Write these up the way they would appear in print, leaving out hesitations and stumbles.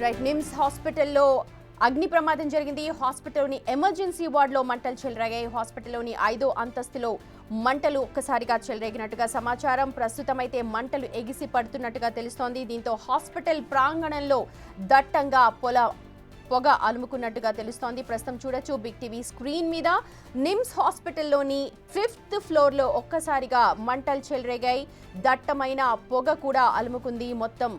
Right NIMS హాస్పిటల్లో అగ్ని ప్రమాదం జరిగింది. హాస్పిటల్లోని ఎమర్జెన్సీ వార్డులో మంటలు చెలరేగాయి. హాస్పిటల్లోని 5వ అంతస్తులో మంటలు ఒక్కసారిగా చెలరేగినట్టుగా సమాచారం. ప్రస్తుతం అయితే మంటలు ఎగిసి పడుతున్నట్టుగా తెలుస్తోంది. దీంతో హాస్పిటల్ ప్రాంగణంలో దట్టంగా పొగ అలుముకున్నట్టుగా తెలుస్తోంది. ప్రస్తుతం చూడొచ్చు బిగ్ టీవీ స్క్రీన్ మీద నిమ్స్ హాస్పిటల్లోని 5th ఫ్లోర్లో ఒక్కసారిగా మంటలు చెలరేగాయి. దట్టమైన పొగ కూడా అలుముకుంది. మొత్తం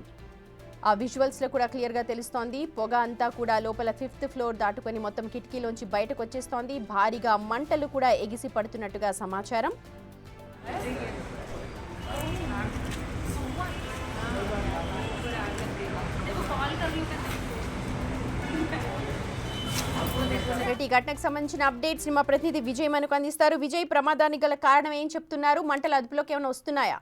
ఆ విజువల్స్ లో కూడా క్లియర్ గా తెలుస్తోంది. పొగ అంతా కూడా లోపల 5th ఫ్లోర్ దాటుకొని మొత్తం కిటికీలోంచి బయటకు వచ్చేస్తోంది. భారీగా మంటలు కూడా ఎగిసి పడుతున్నట్టుగా సమాచారం. ఈ ఘటనకు సంబంధించిన అప్డేట్స్ మా ప్రతినిధి విజయ్ మనకు అందిస్తారు. విజయ్, ప్రమాదానికి గల కారణం ఏం చెప్తున్నారు? మంటలు అదుపులోకి ఏమైనా వస్తున్నాయా?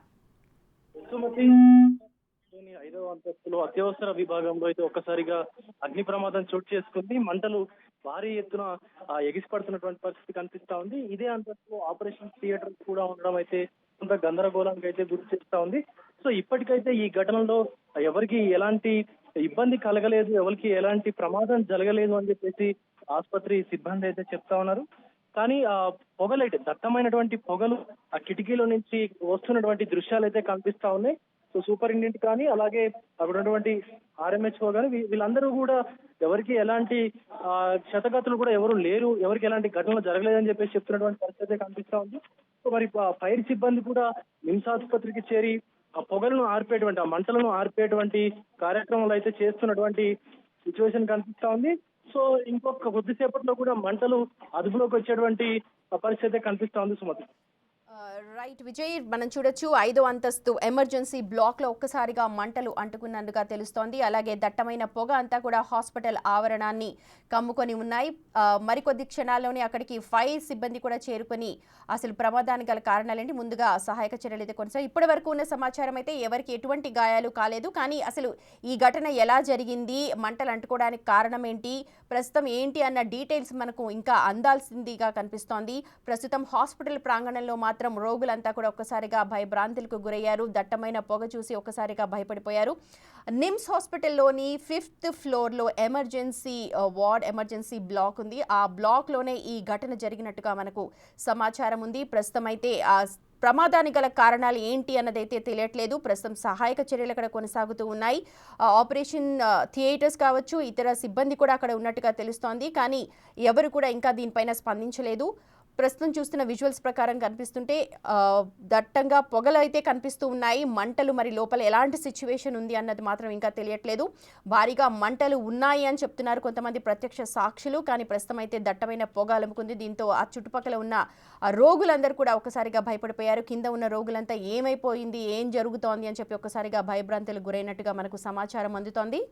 5వ అంతస్తులో అత్యవసర విభాగంలో అయితే ఒక్కసారిగా అగ్ని ప్రమాదం చోటు చేసుకుంది. మంటలు భారీ ఎత్తున ఎగిసిపడుతున్నటువంటి పరిస్థితి కనిపిస్తా ఉంది. ఇదే అంతస్తులో ఆపరేషన్ థియేటర్ కూడా ఉండడం అయితే కొంత గందరగోళానికి అయితే గురి చేస్తా ఉంది. సో ఇప్పటికైతే ఈ ఘటనలో ఎవరికి ఎలాంటి ఇబ్బంది కలగలేదు, ఎవరికి ఎలాంటి ప్రమాదం జరగలేదు అని చెప్పేసి ఆసుపత్రి సిబ్బంది అయితే చెప్తా ఉన్నారు. కానీ పొగలైతే దట్టమైనటువంటి పొగలు ఆ కిటికీలో నుంచి వస్తున్నటువంటి దృశ్యాలు అయితే కనిపిస్తా ఉన్నాయి. సో సూపరింటెండెంట్ కానీ అలాగే అక్కడ ఉన్నటువంటి RMHO కానీ వీళ్ళందరూ కూడా ఎవరికి ఎలాంటి క్షతగతులు కూడా ఎవరు లేరు, ఎవరికి ఎలాంటి ఘటనలు జరగలేదని చెప్పేసి చెప్తున్నటువంటి పరిస్థితి కనిపిస్తా ఉంది. సో మరి ఫైర్ సిబ్బంది కూడా నిమ్స్ ఆసుపత్రికి చేరి ఆ పొగలను ఆర్పేటువంటి, ఆ మంటలను ఆర్పేటువంటి కార్యక్రమాలు అయితే చేస్తున్నటువంటి సిచ్యువేషన్ కనిపిస్తా ఉంది. సో ఇంకొక కొద్దిసేపట్లో కూడా మంటలు అదుపులోకి వచ్చేటువంటి పరిస్థితి కనిపిస్తా ఉంది. సుమతి. రైట్ విజయ్, మనం చూడొచ్చు 5వ అంతస్తు ఎమర్జెన్సీ బ్లాక్ లో ఒక్కసారిగా మంటలు అంటుకున్నట్టుగా తెలుస్తోంది. అలాగే దట్టమైన పొగ అంతా కూడా హాస్పిటల్ ఆవరణాన్ని కమ్ముకొని ఉన్నాయి. మరికొద్ది క్షణాల్లోనే అక్కడికి ఫైర్ సిబ్బంది కూడా చేరుకొని అసలు ప్రమాదానికి గల కారణాలేంటి, ముందుగా సహాయక చర్యలు అయితే కొనసాగి ఇప్పటి వరకు ఉన్న సమాచారం అయితే ఎవరికి ఎటువంటి గాయాలు కాలేదు. కానీ అసలు ఈ ఘటన ఎలా జరిగింది, మంటలు అంటుకోవడానికి కారణం ఏంటి, ప్రస్తుతం ఏంటి అన్న డీటెయిల్స్ మనకు ఇంకా అందాల్సిందిగా కనిపిస్తోంది. ప్రస్తుతం హాస్పిటల్ ప్రాంగణంలో మాత్రం రోగులంతా కూడా ఒక్కసారిగా భయభ్రాంతులకు గురయ్యారు. దట్టమైన పొగ చూసి ఒక్కసారిగా భయపడిపోయారు. నిమ్స్ హాస్పిటల్లోని 5th ఫ్లోర్లో ఎమర్జెన్సీ వార్డ్, ఎమర్జెన్సీ బ్లాక్ ఉంది. ఆ బ్లాక్లోనే ఈ ఘటన జరిగినట్టుగా మనకు సమాచారం ఉంది. ప్రస్తుతం అయితే ఆ ప్రమాదానికి గల కారణాలు ఏంటి అన్నదైతే తెలియట్లేదు. ప్రస్తుతం సహాయక చర్యలు అక్కడ కొనసాగుతూ ఉన్నాయి. ఆపరేషన్ థియేటర్స్ కావచ్చు, ఇతర సిబ్బంది కూడా అక్కడ ఉన్నట్టుగా తెలుస్తోంది. కానీ ఎవరు కూడా ఇంకా దీనిపైన స్పందించలేదు. ప్రస్తుతం చూస్తున్న విజువల్స్ ప్రకారం కనిపిస్తుంటే దట్టంగా పొగలు అయితే కనిపిస్తూ ఉన్నాయి. మంటలు మరి లోపల ఎలాంటి సిచ్యువేషన్ ఉంది అన్నది మాత్రం ఇంకా తెలియట్లేదు. భారీగా మంటలు ఉన్నాయి అని చెప్తున్నారు కొంతమంది ప్రత్యక్ష సాక్షులు. కానీ ప్రస్తుతం అయితే దట్టమైన పొగ అలుముకుంది. దీంతో ఆ చుట్టుపక్కల ఉన్న రోగులందరూ కూడా ఒకసారిగా భయపడిపోయారు. కింద ఉన్న రోగులంతా ఏమైపోయింది, ఏం జరుగుతోంది అని చెప్పి ఒకసారిగా భయభ్రాంతులకు గురైనట్టుగా మనకు సమాచారం అందుతోంది.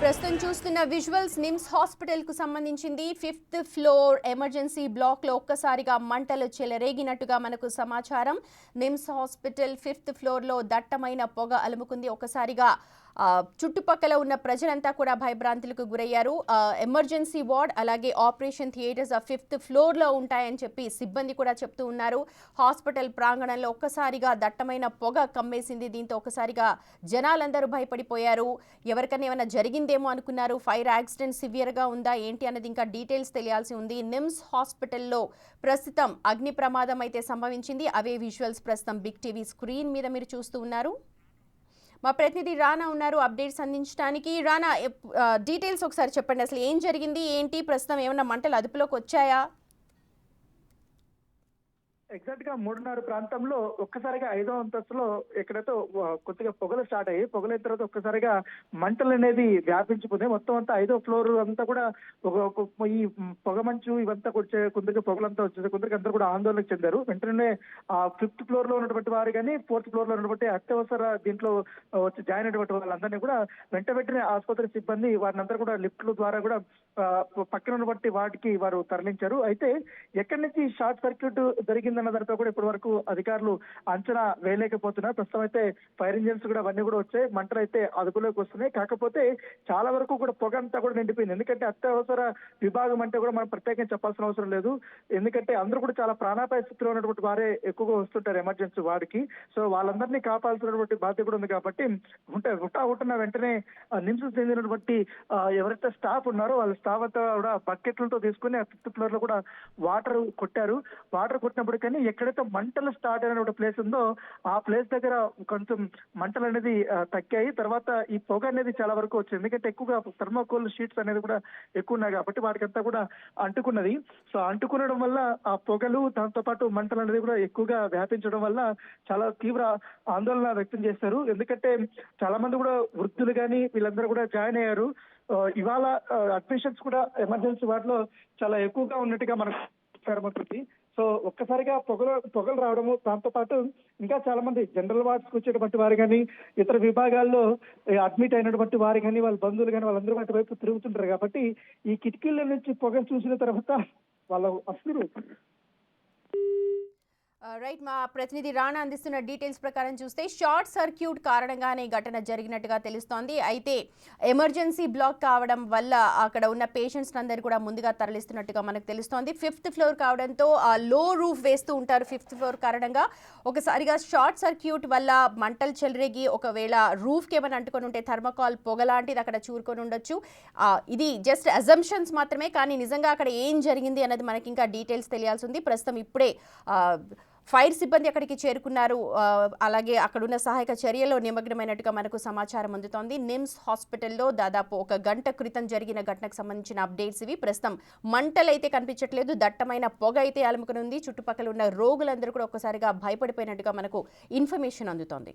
ప్రస్తుతం చూస్తున్న విజువల్స్ నిమ్స్ హాస్పిటల్ కు సంబంధించింది. 5th ఫ్లోర్ ఎమర్జెన్సీ బ్లాక్ లో ఒక్కసారిగా మంటలు చెలరేగినట్టుగా మనకు సమాచారం. నిమ్స్ హాస్పిటల్ 5th ఫ్లోర్ లో దట్టమైన పొగ అలుముకుంది. ఒక్కసారిగా చుట్టుపక్కల ఉన్న ప్రజలంతా కూడా భయభ్రాంతులకు గురయ్యారు. ఎమర్జెన్సీ వార్డ్ అలాగే ఆపరేషన్ థియేటర్స్ 5th ఫ్లోర్లో ఉంటాయని చెప్పి సిబ్బంది కూడా చెప్తూ ఉన్నారు. హాస్పిటల్ ప్రాంగణంలో ఒక్కసారిగా దట్టమైన పొగ కమ్మేసింది. దీంతో ఒక్కసారిగా జనాలందరూ భయపడిపోయారు. ఎవరికైనా ఏమైనా జరిగిందేమో అనుకున్నారు. ఫైర్ యాక్సిడెంట్ సివియర్గా ఉందా ఏంటి అన్నది ఇంకా డీటెయిల్స్ తెలియాల్సి ఉంది. నిమ్స్ హాస్పిటల్లో ప్రస్తుతం అగ్ని ప్రమాదం అయితే సంభవించింది. అవే విజువల్స్ ప్రస్తుతం బిగ్ టీవీ స్క్రీన్ మీద మీరు చూస్తూ ఉన్నారు. మా ప్రతినిధి రానా ఉన్నారు అప్డేట్స్ అందించడానికి. రానా, డీటెయిల్స్ ఒకసారి చెప్పండి. అసలు ఏం జరిగింది, ఏంటి, ప్రస్తుతం ఏమైనా మంటలు అదుపులోకి వచ్చాయా? ఎగ్జాక్ట్ గా 3:30 ప్రాంతంలో ఒక్కసారిగా 5వ అంతస్తులో ఎక్కడైతే కొద్దిగా పొగలు స్టార్ట్ అయ్యి పొగలైన తర్వాత ఒక్కసారిగా మంటలు అనేది వ్యాపించిపోయి మొత్తం అంతా 5వ ఫ్లోర్ అంతా కూడా ఈ పొగ మంచు ఇవంతా కొందరికి పొగలంతా వచ్చేది. కొందరికి అందరూ కూడా ఆందోళనకు చెందారు. వెంటనే 5th ఫ్లోర్ లో ఉన్నటువంటి వారు కానీ 4th ఫ్లోర్ లో ఉన్నటువంటి అత్యవసర దీంట్లో వచ్చి జాయిన్ అయినటువంటి వాళ్ళందరినీ కూడా వెంటనే ఆసుపత్రి సిబ్బంది వారిని అందరూ కూడా లిఫ్ట్ల ద్వారా కూడా పక్కన ఉన్నటువంటి వాటికి వారు తరలించారు. అయితే ఎక్కడి నుంచి షార్ట్ సర్క్యూట్ జరిగిందన్న వస్తుందన్న దానిపై కూడా ఇప్పటి వరకు అధికారులు అంచనా వేయలేకపోతున్నారు. ప్రస్తుతం అయితే ఫైర్ ఇంజిన్స్ కూడా అవన్నీ కూడా వచ్చాయి, మంటలు అయితే అదుపులోకి వస్తున్నాయి. కాకపోతే చాలా వరకు కూడా పొగ అంతా కూడా నిండిపోయింది. ఎందుకంటే అత్యవసర విభాగం అంటే కూడా మనం ప్రత్యేకంగా చెప్పాల్సిన అవసరం లేదు. ఎందుకంటే అందరూ కూడా చాలా ప్రాణాపాయ స్థితిలో ఉన్నటువంటి వారే ఎక్కువగా వస్తుంటారు ఎమర్జెన్సీ వార్డుకి. సో వాళ్ళందరినీ కాపాల్సినటువంటి బాధ్యత కూడా ఉంది కాబట్టి హుటాహుటిన వెంటనే నిమ్స్ చెందినటువంటి ఎవరైతే స్టాఫ్ ఉన్నారో వాళ్ళ స్టాఫ్ అంతా కూడా బకెట్లతో తీసుకుని ఆ ఫిఫ్త్ ఫ్లోర్ లో కూడా వాటర్ కొట్టారు. వాటర్ కొట్టినప్పుడు కానీ ఎక్కడైతే మంటలు స్టార్ట్ అయిన ప్లేస్ ఉందో ఆ ప్లేస్ దగ్గర కొంచెం మంటలు అనేది తగ్గాయి. తర్వాత ఈ పొగ అనేది చాలా వరకు వచ్చింది. ఎందుకంటే ఎక్కువగా థర్మాకోల్ షీట్స్ అనేది కూడా ఎక్కువ ఉన్నాయి కాబట్టి వాటికంతా కూడా అంటుకున్నది. సో అంటుకునడం వల్ల ఆ పొగలు దాంతో పాటు మంటలు అనేది కూడా ఎక్కువగా వ్యాపించడం వల్ల చాలా తీవ్ర ఆందోళన వ్యక్తం చేశారు. ఎందుకంటే చాలా మంది కూడా వృద్ధులు కానీ వీళ్ళందరూ కూడా జాయిన్ అయ్యారు. ఇవాళ అడ్మిషన్స్ కూడా ఎమర్జెన్సీ వార్డులో చాలా ఎక్కువగా ఉన్నట్టుగా మనకు కనబడుతుంది. సో ఒక్కసారిగా పొగలు రావడము, దాంతో పాటు ఇంకా చాలా మంది జనరల్ వార్డ్స్ కు వచ్చేటువంటి వారు కానీ ఇతర విభాగాల్లో అడ్మిట్ అయినటువంటి వారు కానీ వాళ్ళ బంధువులు కానీ వాళ్ళందరూ అటువైపు తిరుగుతుంటారు కాబట్టి ఈ కిటికీల నుంచి పొగ చూసిన తర్వాత వాళ్ళ అసలు రైట్, మా ప్రతినిధి రాణా అందిస్తున్న డీటెయిల్స్ ప్రకారం చూస్తే షార్ట్ సర్క్యూట్ కారణంగానే ఘటన జరిగినట్టుగా తెలుస్తోంది. అయితే ఎమర్జెన్సీ బ్లాక్ కావడం వల్ల అక్కడ ఉన్న పేషెంట్స్ అందరూ కూడా ముందుగా తరలిస్తున్నట్టుగా మనకు తెలుస్తోంది. 5th ఫ్లోర్ కావడంతో లో రూఫ్ వేస్తూ ఉంటారు. 5th ఫ్లోర్ కారణంగా ఒకసారిగా షార్ట్ సర్క్యూట్ వల్ల మంటలు చెలరేగి ఒకవేళ రూఫ్కి ఏమైనా అంటుకొని ఉంటే థర్మకాల్ పొగ లాంటిది అక్కడ చూరుకొని ఉండొచ్చు. ఇది జస్ట్ అజంప్షన్స్ మాత్రమే, కానీ నిజంగా అక్కడ ఏం జరిగింది అన్నది మనకి ఇంకా డీటెయిల్స్ తెలియాల్సి ఉంది. ప్రస్తుతం ఇప్పుడే ఫైర్ సిబ్బంది అక్కడికి చేరుకున్నారు. అలాగే అక్కడున్న సహాయక చర్యలో నిమగ్నమైనట్టుగా మనకు సమాచారం అందుతోంది. నిమ్స్ హాస్పిటల్లో దాదాపు 1 గంట క్రితం జరిగిన ఘటనకు సంబంధించిన అప్డేట్స్ ఇవి. ప్రస్తుతం మంటలు అయితే కనిపించట్లేదు, దట్టమైన పొగ అయితే అలుముకుని ఉంది. చుట్టుపక్కల ఉన్న రోగులందరూ కూడా ఒక్కసారిగా భయపడిపోయినట్టుగా మనకు ఇన్ఫర్మేషన్ అందుతోంది.